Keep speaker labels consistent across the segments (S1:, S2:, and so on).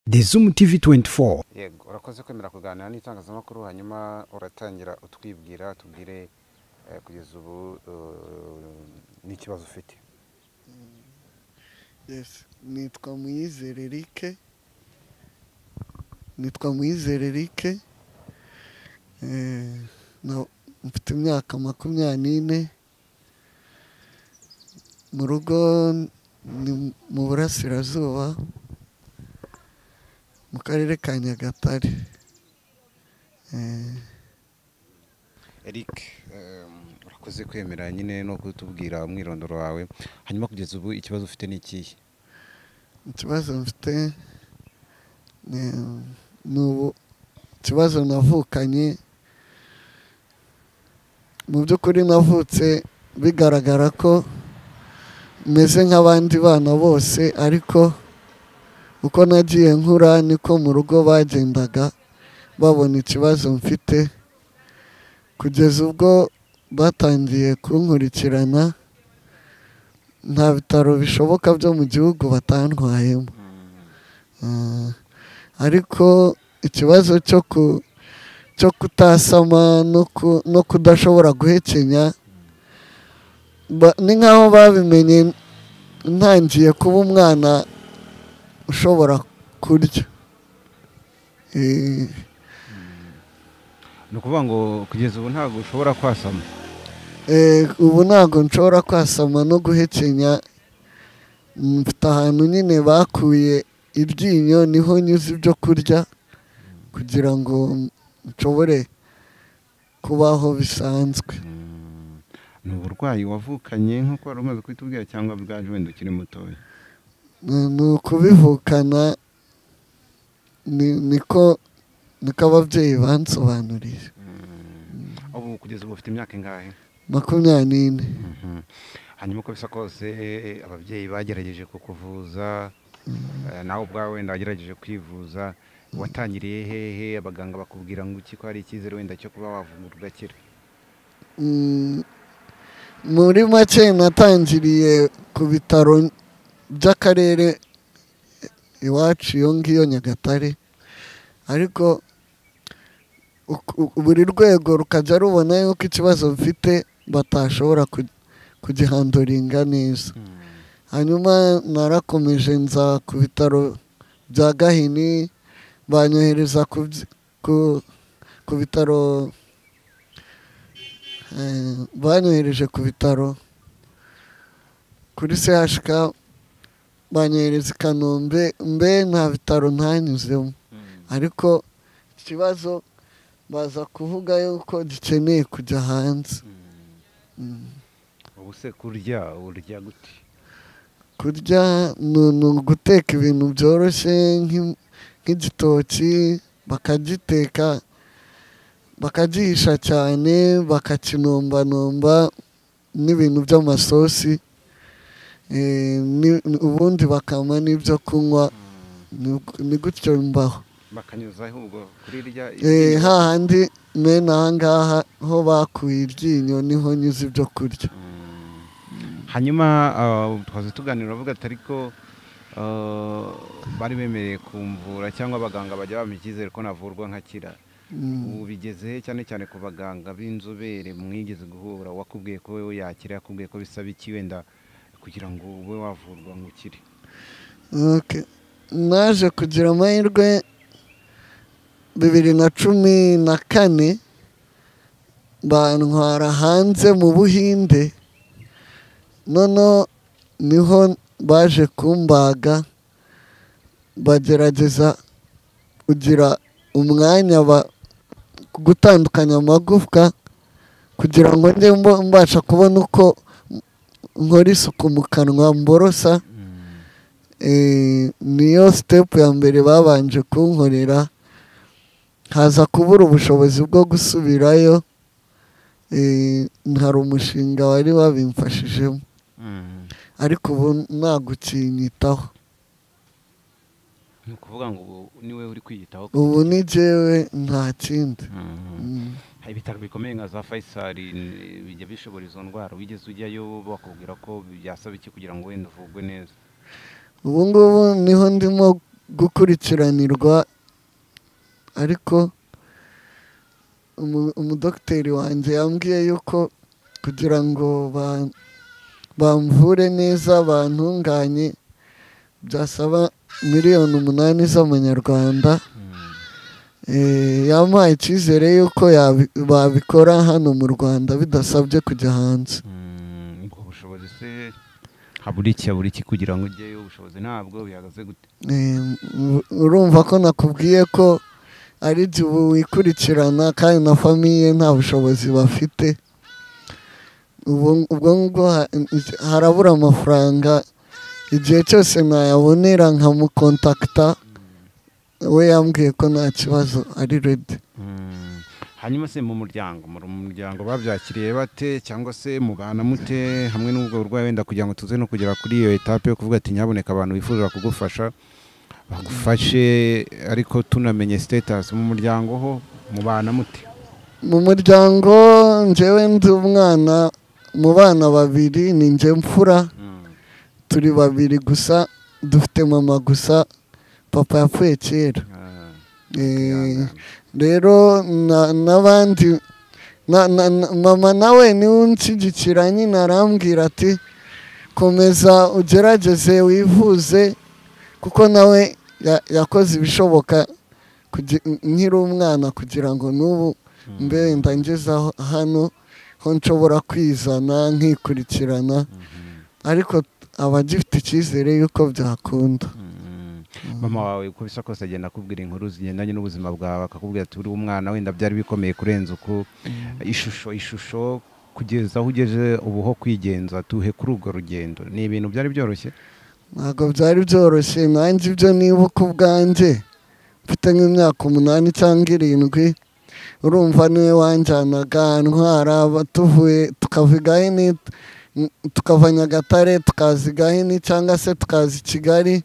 S1: de ZOOM TV24.
S2: Yego urakoze kwemera kuganira n'itangazamakuru hanyuma uratangira utwibwira tubwire kugeza ubu n'ikibazo ufite.
S3: Yes, nitwa Mwizere Eric. Mfite imyaka 24. Mu rugo ni mu burasirazuba mu karere ka Nyagatare.
S2: Eric urakoze kwemera nyine no kutubwira umwirondoro wawe hanyuma kugeza ubu ikibazo ufite n'ikihe?
S3: Ikibazo mfite n'ubu ikibazo navukanye. Mu by'ukuri navutse bigaragara ko meze nk'abandi bana bose, ariko uko nagiye nkura niko mu rugo bagendaga babona ikibazo mfite, kugeza ubwo batangiye kunkurikirana. Nta bitaro bishoboka byo mu gihugu batantwayemo, ariko ikibazo cyo kutasama no kudashobora guhekenya ni nk'aho babimenye ntangiye kuba umwana ushobora kurya.
S2: Ni ukuvuga ngo kugeza ubu ntabwo ushobora kwasama?
S3: Ubu ntabwo nshobora kwasama no guhekenya. Mfite ahantu nyine bakuye iryinyo, niho nyuze ibyo kurya kugira ngo nshobore kubaho bisanzwe.
S2: Ni uburwayi wavukanye nk'uko wari umaze kubitubwira cyangwa bwaje wenda ukiri mutoya?
S3: Ni ukubivukana, niko ababyeyi bansobanuriye.
S2: Ubu kugeza ubu ufite imyaka ingahe?
S3: 24.
S2: Hanyuma uko bisa kose ababyeyi bagerageje kukuvuza, nawe ubwawe wenda wagerageje kwivuza, watangiriye hehe? Abaganga bakubwira ngo iki ko hari icyizere wenda cyo kuba wavurwa ugakira?
S3: Muri make natangiriye ku bitaro by'akarere iwacu iyo ngiyo Nyagatare, ariko buri rwego rukajya rubona yuko ikibazo mfite batashobora kugihandoringa neza. Hanyuma narakomeje nza ku bitaro bya Gahini, banyohereza ku bitaro, banyohereje ku bitaro kuri CHK, banyohereza i Kanombe. Nta bitaro ntanyuzemo, ariko ikibazo baza kuvuga yuko gikeneye kujya hanze.
S2: Ubu se kurya urya gute?
S3: Kurya ni uguteka ibintu byoroshye nk'igitoki, bakagiteka bakagihisha cyane, bakakinombanomba n'ibintu by'amasosi, ubundi bakama n'ibyo kunywa. Ni gutyo mbaho.
S2: Bakanyuzaho ubwo kurirya
S3: hahandi mena ahangaha ho bakuye iryinyo niho nyuze ibyo kurya.
S2: Hanyuma twaze tuganira uvuga ati ariko bari bemereye kumvura cyangwa abaganga bajya bampa icyizere ko navurwa nkakira. Ubu bigeze cyane cyane ku baganga b'inzobere mwigeze guhura, wakubwiye ko wowe yakira, yakubwiye ko bisaba iki wenda kugira ngo ube wavurwa nk'ukire?
S3: Naje kugira amahirwe 2014 bantwara hanze mu Buhinde, noneho niho baje kumbaga, bagerageza kugira umwanya gutandukanya amagufwa kugira ngo njye mbasha kubona uko nkora isuku mu kanwa mborosa. Niyo step ya mbere babanje kunkorera, haza kubura ubushobozi bwo gusubirayo. Hari umushinga wari wabimfashijemo, ariko ubu ntabwo ukinyitaho.
S2: Ni ukuvuga ngo ubu niwe uri kwiyitaho?
S3: Ubu ni jyewe nta kindi.
S2: Hari ibitaro bikomeye nka za Faisal bijya bishobora izo ndwara, wigeze ujyayo bakubwira ko byasaba iki kugira ngo wenda uvugwe neza?
S3: Ubu ngubu niho ndimo gukurikiranirwa, ariko umudokiteri wanjye yambwiye yuko kugira ngo bamvure neza bantunganye byasaba 8,000,000 z'amanyarwanda. Yampaye icyizere yuko babikora hano mu Rwanda bidasabye kujya hanze.
S2: ubwo bushobozi se habura iki kugira ngo ujyeyo, ubushobozi ntabwo bihagaze gute?
S3: Urumva ko nakubwiye ko ari igihe ubu wikurikirana kandi na famiye nta bushobozi bafite. ubwo ngubwo harabura amafaranga, igihe cyose nayabonera nkamukontakita, we yambwiye ko nta kibazo ari ready.
S2: Hanyuma se mu muryango babyakiriye bate, cyangwa se mubana mute hamwe n'ubwo burwayi, wenda kugira ngo tuze no kugera kuri iyo etape yo kuvuga ati nyaboneka abantu bifuza kugufasha bagufashe, ariko tunamenye status mu muryango ho mubana mute?
S3: Mu muryango njyewe ndi umwana mu bana babiri, ni njye mfura, turi babiri gusa, dufite mama gusa, papa yapfuye kera. Rero n'abandi mama nawe niwe unshyigikira, nyine arambwira ati komeza ugerageze wivuze, kuko nawe yakoze ibishoboka nkiri umwana kugira ngo n'ubu mbe ndangeze hano ho nshobora kwizana nkikurikirana, ariko aba agifite icyizere yuko byakunda.
S2: Mama wawe uko bisa kose agenda akubwira inkuru zigendanye n'ubuzima bwawe, akakubwira ati uri umwana wenda byari bikomeye kurenza uko, ishusho kugeza aho ugeze ubu ho kwigenza, tuhe kuri urwo rugendo, ni ibintu byari byoroshye?
S3: Ntabwo byari byoroshye. Nanjye ibyo nibuka ubwanjye mfite nk'imyaka 8 cyangwa 7, urumva niwe wanjyanaga ntwara, tuvuye tukava Gahini tukava Nyagatare tukaza Gahini cyangwa se tukaza i Kigali.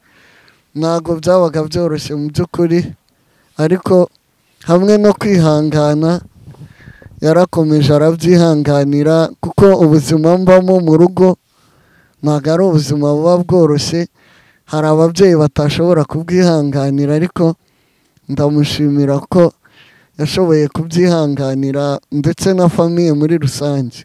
S3: Ntabwo byabaga byoroshye mu by'ukuri, ariko hamwe no kwihangana yarakomeje arabyihanganira, kuko ubuzima mbamo mu rugo ntabwo ari ubuzima buba bworoshye. Hari ababyeyi batashobora kubwihanganira, ariko ndamushimira ko yashoboye kubyihanganira, ndetse na famiye muri rusange.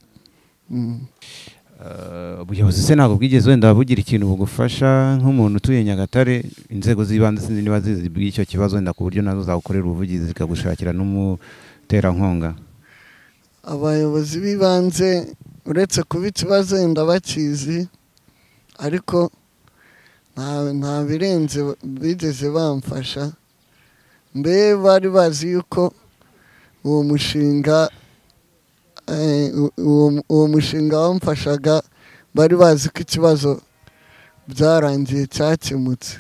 S2: Ubuyobozi se ntabwo bwigeze wenda bugira ikintu bugufasha nk'umuntu utuye Nyagatare? Inzego z'ibanze sinzi niba zizi bw'icyo kibazo, wenda ku buryo nazo zagukorera ubuvugizi zikagushakira n'umuterankunga?
S3: Abayobozi b'ibanze uretse kuba ikibazo wenda bakizi, ariko nta birenze bigeze bamfasha. Mbe bari bazi yuko uwo mushinga wamfashaga, bari bazi ko ikibazo byarangiye cyakemutse,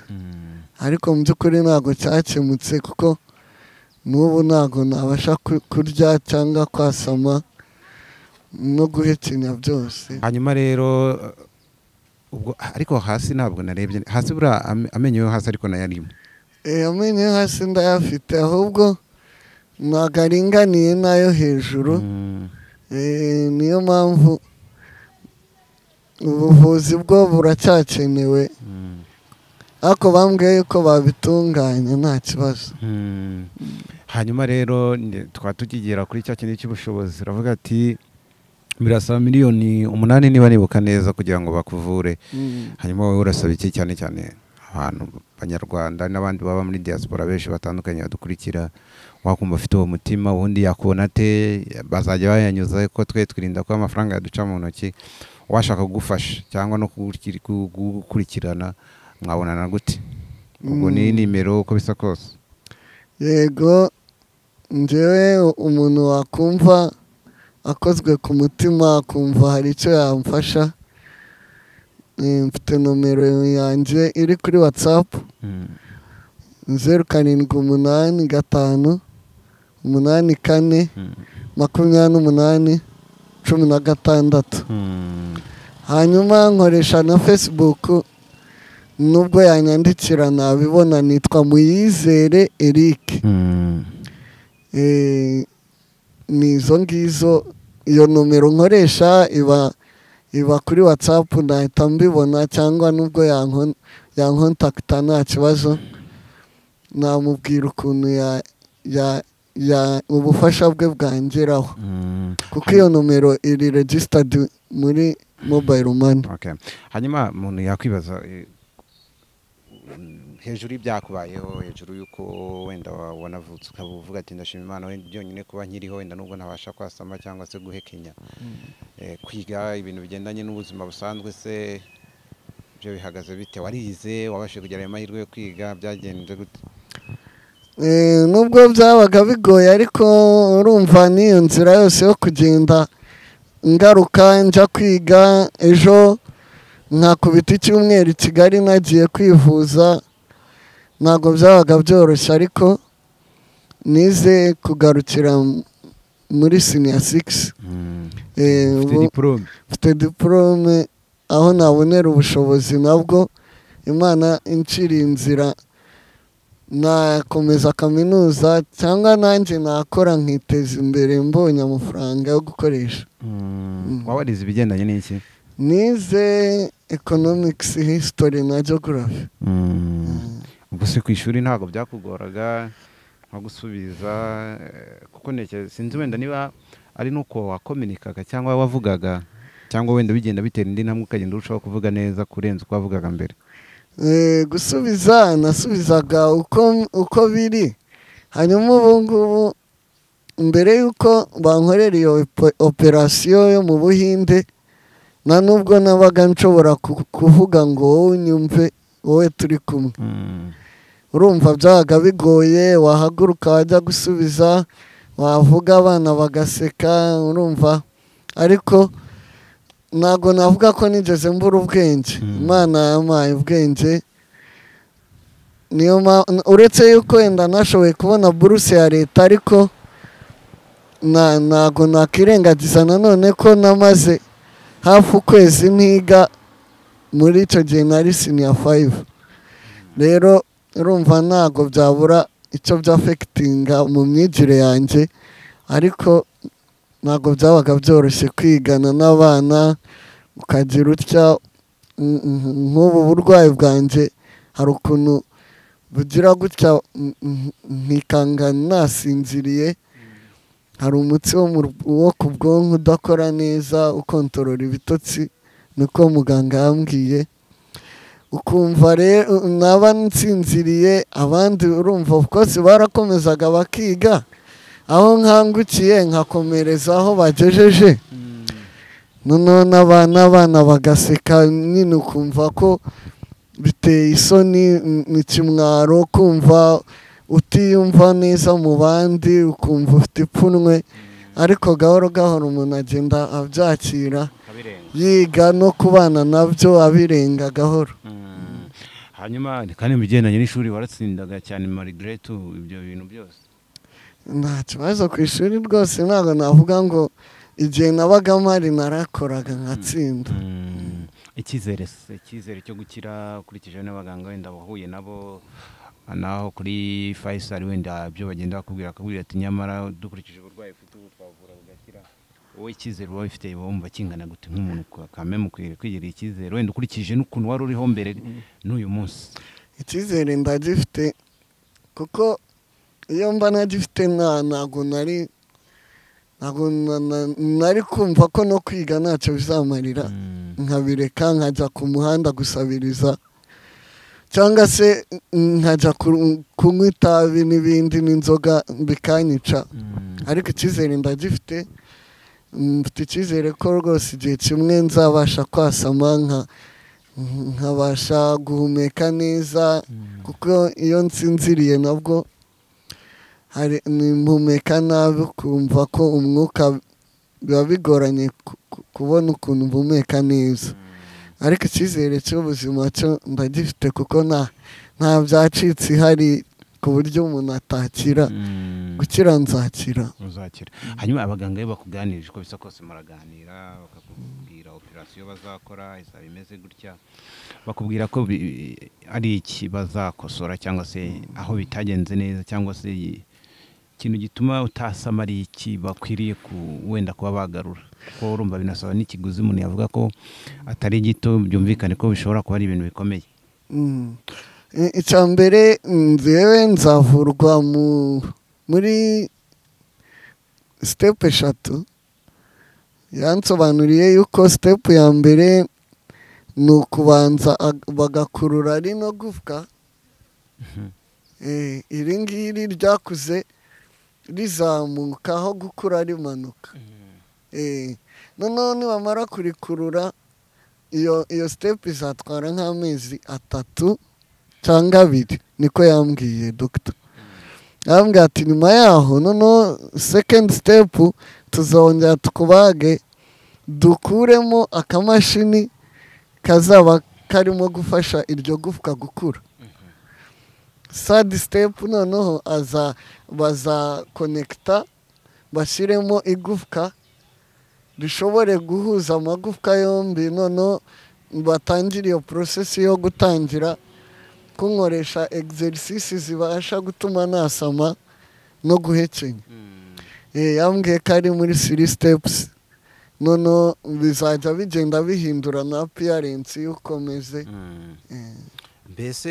S3: ariko mu by'ukuri ntabwo cyakemutse, kuko n'ubu ntabwo nabasha kurya cyangwa kwasama no guhekenya byose.
S2: Hanyuma rero ubwo ariko hasi ntabwo narebye hasi, bura amenyo yo hasi ariko nayarimo.
S3: Amenyo yo hasi ndayafite, ahubwo ntabwo aringaniye n'ayo hejuru. Niyo mpamvu ubuvuzi bwo buracyakenewe, ariko bambwiye yuko babitunganya nta kibazo.
S2: Hanyuma rero twaba tukigera kuri cya kintu cy'ubushobozi, uravuga ati birasaba 8,000,000 niba nibuka neza kugira ngo bakuvure. Hanyuma wowe urasaba iki cyane cyane abantu banyarwanda n'abandi baba muri diaspora benshi batandukanye badukurikira, wakumva afite uwo mutima, ubundi yakubona ate, bazajya bayanyuza ko twe twirinda ko amafaranga yaduca mu ntoki, washaka kugufasha cyangwa no kugukurikirana mwabonana gute? Ubwo ni nimero uko bisa kose.
S3: Yego, njyewe umuntu wakumva akozwe ku mutima, akumva hari icyo yamfasha, mfite nomero yanjye iri kuri WhatsApp 0785842816. Hanyuma nkoresha na Facebook, nubwo yanyandikira nabibona, nitwa Muyizere Eric. Ni izo ngizo, iyo nomero nkoresha iba kuri WhatsApp, nahita mbibona, cyangwa nubwo yankontakta nta kibazo, namubwira ukuntu ubufasha bwe bwangeraho kuko iyo nomero iri registered muri mobile money.
S2: Hanyuma umuntu yakwibaza hejuru y'ibyakubayeho, hejuru y'uko wenda wanavutse ukavuga ati ndashima Imana wenda byonyine kuba nkiriho, wenda nubwo ntabasha kwasama cyangwa se guhekenya, kwiga ibintu bigendanye n'ubuzima busanzwe se byo bihagaze bite? Warize, wabashije kugira amahirwe yo kwiga, byagenze gute?
S3: Nubwo byabaga bigoye ariko urumva niyo nzira yose yo kugenda ngaruka njya kwiga. Ejo nkakubita icyumweru i Kigali nagiye kwivuza, ntabwo byabaga byoroshye ariko nize kugarukira muri senior 6. Mfite diplome aho nabonera ubushobozi, nabwo Imana inciriye inzira nakomeza kaminuza cyangwa nanjye nakora nkiteza imbere mbonye amafaranga yo gukoresha.
S2: Warize ibigendanye n'iki?
S3: Nize economics, history na geography.
S2: Ubwo se ku ishuri ntabwo byakugoraga nko gusubiza? Kuko sinzi wenda niba ari nuko wakominikaga cyangwa wavugaga, cyangwa wenda bigenda bitera indi ntambwe ukagenda urushaho kuvuga neza kurenza uko wavugaga mbere.
S3: Gusubiza nasubizaga uko biri. Hanyuma ubu ngubu mbere y'uko bankorera iyo operasiyo yo mu Buhinde, na nubwo nabaga nshobora kuvuga ngo wowe unyumve, wowe turi kumwe. Urumva byabaga bigoye, wahaguruka wajya gusubiza, wavuga abana bagaseka, urumva. Ariko ntabwo navuga ko nigeze mbura ubwenge. Imana yampaye ubwenge, niyo uretse yuko wenda nashoboye kubona buruse ya leta, ariko ntabwo nakirengagiza nanone ko namaze hafi ukwezi ntiga. Muri icyo gihe nari senior 5. Rero urumva ntabwo byabura icyo byafekitinga mu myigire yanjye, ariko ntabwo byabaga byoroshye kwigana n'abana ukagira utya. Nk'ubu burwayi bwanjye hari ukuntu bugira gutya nkikanga nasinziriye, hari umutsi wo ku bwonko udakora neza ukontorora ibitotsi, niko muganga yambwiye. Ukumva rero naba nsinziriye, abandi urumva kose barakomezaga bakiga, aho nkangukiye nkakomereza aho bagejeje. Noneho n'abana bagaseka, nyine ukumva ko biteye isoni, n'ikimwaro, kumva utiyumva neza mu bandi, ukumva ufite ipfunwe. Ariko gahoro gahoro umuntu agenda abyakira, yiga no kubana nabyo abirenga gahoro.
S2: Hanyuma kandi mu bigendanye n'ishuri waratsindaga cyane malgré tout ibyo bintu byose?
S3: Nta kibazo ku ishuri rwose, ntabwo navuga ngo igihe nabaga mpari narakoraga nkatsinda. Icyizere cyo gukira ukurikije n'abaganga wenda wahuye nabo naho kuri Faisal, wenda byo bagenda bakubwira ati nyamara dukurikije uburwayi ufite ubu twavura bugakira, wowe icyizere wowe ufite wumva kingana gute nk'umuntu kame mukwiriye kwigirira icyizere wenda ukurikije n'ukuntu wari uriho mbere n'uyu munsi? Icyizere ndagifite kuko iyo mba nagifite ntabwo nari kumva ko no kwiga ntacyo bizamarira, nkabireka nkajya ku muhanda gusabiriza, cyangwa se nkajya kunywa itabi n'ibindi n'inzoga bikanyica. Ariko icyizere ndagifite, mfite icyizere ko rwose igihe kimwe nzabasha kwasama nkabasha guhumeka neza, kuko iyo nsinziriye nabwo hari mpumeka nabi, kumva ko umwuka biba bigoranye kubona ukuntu mpumeka neza. Ariko icyizere cy'ubuzima cyo ndagifite, kuko nta byacitse ihari ku buryo umuntu atakira. Gukira nzakira.
S2: Uzakira. Hanyuma abaganga iyo bakuganirije uko bisa kose muraganira, bakakubwira operasiyo bazakora izaba imeze gutya, bakubwira ko ari iki bazakosora cyangwa se aho bitagenze neza, cyangwa se ikintu gituma utasama ari iki bakwiriye wenda kuba bagarura, ko urumva binasaba n'ikiguzi umuntu yavuga ko atari gito, byumvikane ko bishobora kuba ari ibintu bikomeye.
S3: icya mbere njyewe nzavurwa muri sitepu 3. yansobanuriye yuko sitepu ya mbere ni ukubanza bagakurura rino gufwa. iri ngiri ryakuze rizamuka aho gukura rimanuka. noneho nibamara kurikurura iyo sitepu izatwara nk'amezi 3 cyangwa 2 niko yambwiye dogita. yambwiye ati nyuma yaho noneho sekendi sitepu tuzongera tukubage dukuremo akamashini kazaba karimo gufasha iryo gufwa gukura. sadi sitepu noneho bazakonekita bashyiremo igufwa rishobore guhuza amagufwa yombi. noneho batangire iyo porosesi yo gutangira kunkoresha exercice zibasha gutuma nasama no guhekenya. yambwiye ko ari muri 3 steps. noneho bizajya bigenda bihindura na appearance y'ukomeze.
S2: mbese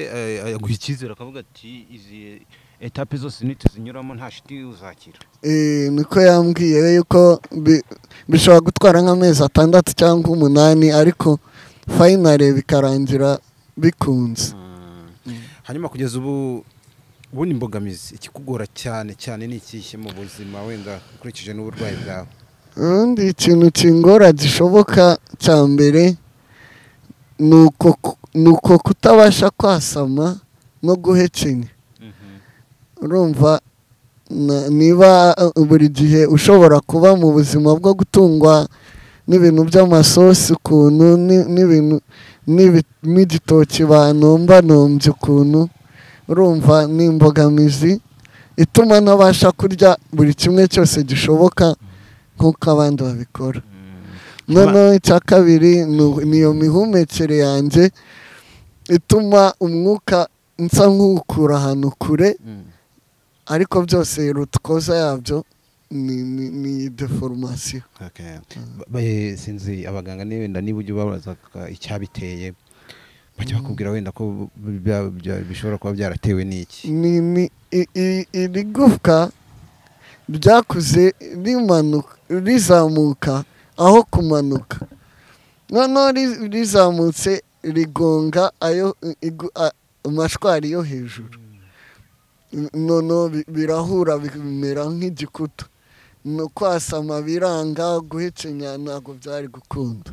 S2: yaguha icyizere akavuga ati izi etape zose nituzinyuramo nta shiti uzakira.
S3: niko yambwiye yuko bishobora gutwara nk'amezi 6 cyangwa 8 ariko finally bikarangira bikunze.
S2: hanyuma kugeza ubu ni imbogamizi ikikugora cyane cyane ni ikihe mu buzima wenda ukurikije n'uburwayi bwawe?
S3: ubundi ikintu kingora gishoboka cya mbere ni uko kutabasha kwasama no guhekenya. urumva niba buri gihe ushobora kuba mu buzima bwo gutungwa n'ibintu by'amasosi ukuntu n'ibintu n'igitoki banombanomvye ukuntu, urumva ni imbogamizi ituma ntabasha kurya buri kimwe cyose gishoboka nk'uko abandi babikora. noneho icya kabiri niyo mihumekere yanjye ituma umwuka nsa nk'ukura ahantu kure, ariko byose rutikoza yabyo ni deformation.
S2: sinzi abaganga wenda niba ujya ubabaza icyabiteye bajya bakubwira wenda ko bishobora kuba byaratewe n'iki?
S3: iri gufwa ryakuze rizamuka aho kumanuka, noneho rizamutse rigonga amashwari yo hejuru, noneho birahura bimera nk'igikuta. no kwasama biranga, guhekenya ntabwo byari gukunda.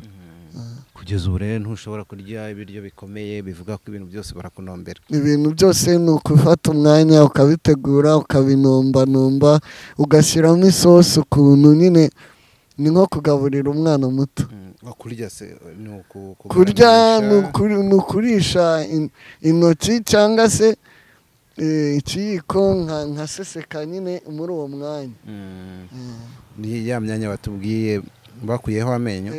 S2: kugeza ubu rero ntushobora kurya ibiryo bikomeye bivuga ko ibintu byose barakunombera.
S3: ibintu byose ni ukufata umwanya ukabitegura ukabinombanomba ugashyiramo isosi ukuntu, nyine ni nko kugaburira umwana muto.
S2: kurya se
S3: kurya ni ukurisha intoki cyangwa se ikiyiko nka seseka nyine muri uwo mwanya.
S2: ni ya myanya batubwiye bakuyeho amenyo.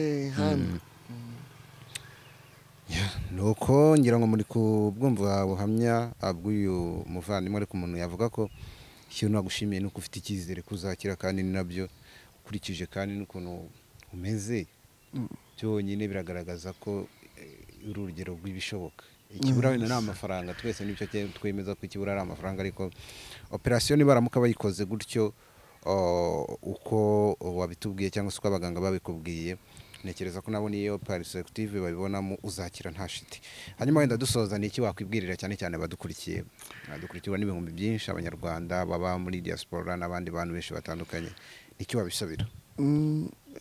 S2: nuko ngira ngo muri kubwumva buhamya bw'uyu muvandimwe, ariko umuntu yavuga ko ikintu nagushimiye nuko ufite icyizere kuzakira, kandi ni nabyo ukurikije kandi n'ukuntu umeze byonyine biragaragaza ko urugero rw'ibishoboka. ikibura wenda ni amafaranga, twese n'ibyo twemeza ko ikibura ari amafaranga, ariko operasiyo nibaramuka bayikoze gutyo uko wabitubwiye cyangwa se uko abaganga babikubwiye, ntekereza ko nabo niyo perspective babibonamo uzakira nta shiti. hanyuma wenda dusoza ni iki wakwibwirira cyane cyane badukurikiye? dukurikirwa n'ibihumbi byinshi abanyarwanda baba muri diaspora n'abandi bantu benshi batandukanye, iki wabisabira?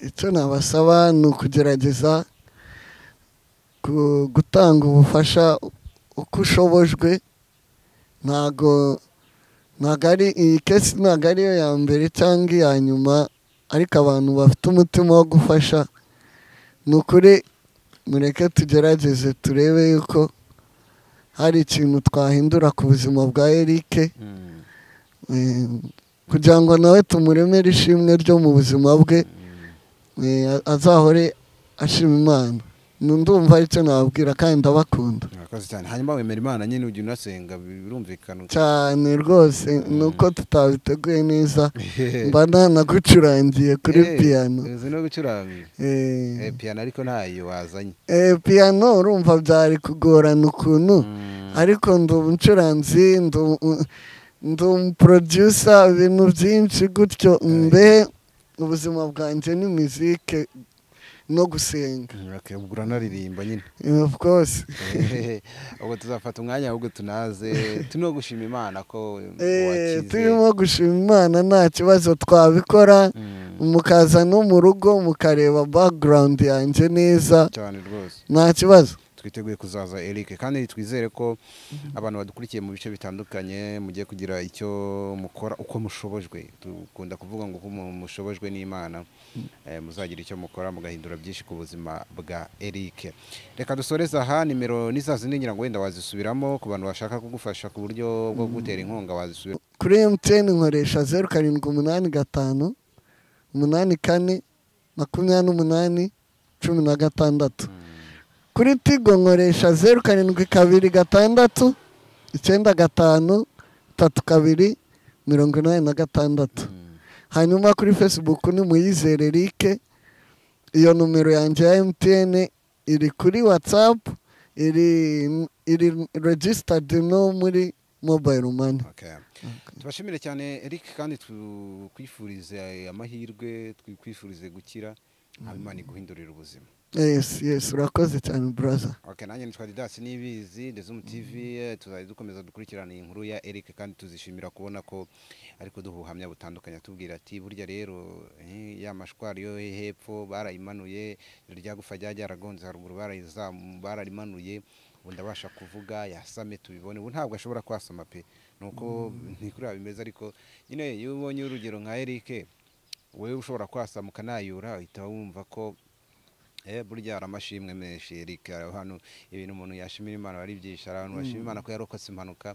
S3: icyo nabasaba ni ukugerageza gutanga ubufasha uko ushobojwe. ntago ari iyi kesi, ntago ariyo ya mbere cyangwa iya nyuma, ariko abantu bafite umutima wo gufasha, ni ukuri mureke tugerageze turebe yuko hari ikintu twahindura ku buzima bwa Eric, kugira ngo nawe tumuremere ishimwe ryo mu buzima bwe, azahore ashima Imana. ndumva aricyo nababwira kandi ndabakunda
S2: murakoze cyane. Hanyuma wemera Imana nyine ujya unasenga birumvikana
S3: cyane rwose nuko tutabiteguye neza mba nanagucurangiye kuri piano
S2: uzi no gucuranga piano ariko ntayo wazanye
S3: piano urumva byari kugorana ukuntu ariko ndi umucuranzi ndi umuproducer ibintu byinshi gutyo mbe ubuzima bwanjye ni muzike no gusenga.
S2: Okay, ubwo uranaririmba nyine.
S3: Of course.
S2: Ubwo tuzafata umwanya ahubwo tunaze tuno gushima Imana ko wakize.
S3: Turimo gushima Imana nta kibazo twabikora mukaza no mu rugo mukareba background yanjye neza.
S2: Cyane rwose.
S3: Nta kibazo.
S2: Twiteguye kuzaza Eric kandi twizere ko abantu badukurikiye mu bice bitandukanye mugiye kugira icyo mukora uko mushobojwe. Dukunda kuvuga ngo ko mushobojwe n'Imana muzagira icyo mukora mugahindura byinshi ku buzima bwa Eric. Reka dusoreza aha nimero nizazindi ngira ngo wenda wazisubiramo ku bantu bashaka kugufasha ku buryo bwo gutera inkonga wazisubira.
S3: Kuri MTN nkoresha 0785 84 28 16. Kuri Tigo nkoresha 0726 95 32 86. Hanyuma kuri Facebook ni Muyizere Eric. Iyo numero yanjye ya MTN iri kuri WhatsApp, iri registered no muri mobile money.
S2: Okay. Tubashimire cyane Eric kandi twifurize amahirwe, twifurize gukira, Imana iguhindurira ubuzima.
S3: Yes, urakoze cyane brother.
S2: Okay, nanjye nitwa Didasi Nibizi, ZOOM TV, tuzadukomeza dukurikirana inkuru ya Eric kandi tuzishimira kubona ko ariko duhuhamya butandukanye tubwira ati burya rero ya mashwari yo hepfo barayimanuye, ryagufa ryaragonze haruguru bararimanuye, ndabasha kuvuga yasame tubibone, ubu ntabwo ashobora kwasama pe, nuko ntikuri bimeze ariko nyine iyo ubonye urugero nka Eric wewe ushobora kwasama ukanayura uhita wumva ko burya aramashimwe menshi Eric hano ibintu umuntu yashimira Imana bari byisha abantu bashimira Imana ko yarokotse impanuka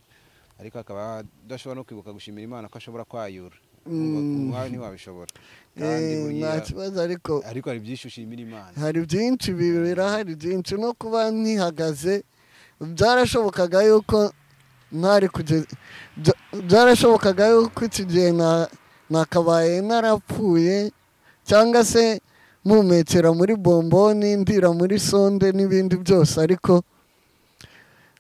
S2: ariko akaba adashobora no kwibuka gushimira Imana ko ashobora kwayura umwanya ntiwabishobora kandi
S3: nta kibazo ariko
S2: hari byinshi ushimira Imana,
S3: hari byinshi birahari byinshi no kuba ntihagaze byarashobokaga yuko ntari kugeza byarashobokaga yuko iki gihe nakabaye narapfuye cyangwa se mumekera muri bomboni ndira muri sonde n'ibindi byose ariko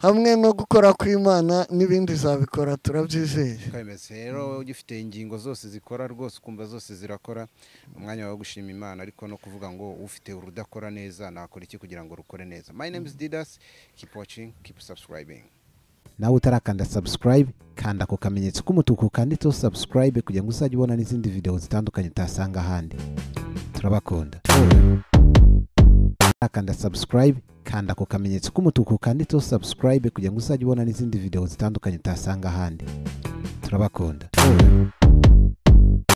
S3: hamwe no gukora kw'Imana n'ibindi zabikora turabyizeye.
S2: Kwemeze rero ugifite ingingo zose zikora rwose ukumva zose zirakora umwanya wo gushima Imana ariko no kuvuga ngo ufite urudakora neza nakora iki kugira ngo rukore neza. My name is Didas, keep watching, keep subscribing.
S1: Nawe utarakanda subscribe kanda ko kamenyetso k'umutuku kanditseho subscribe kugira ngo uzajye ubona n'izindi video zitandukanye utasanga ahandi. Turabakunda. Kanda subscribe kanda ko kamenyetso k'umutuku kanditseho subscribe kugira ngo uzajye ubona n'izindi video zitandukanye utasanga ahandi. Turabakunda.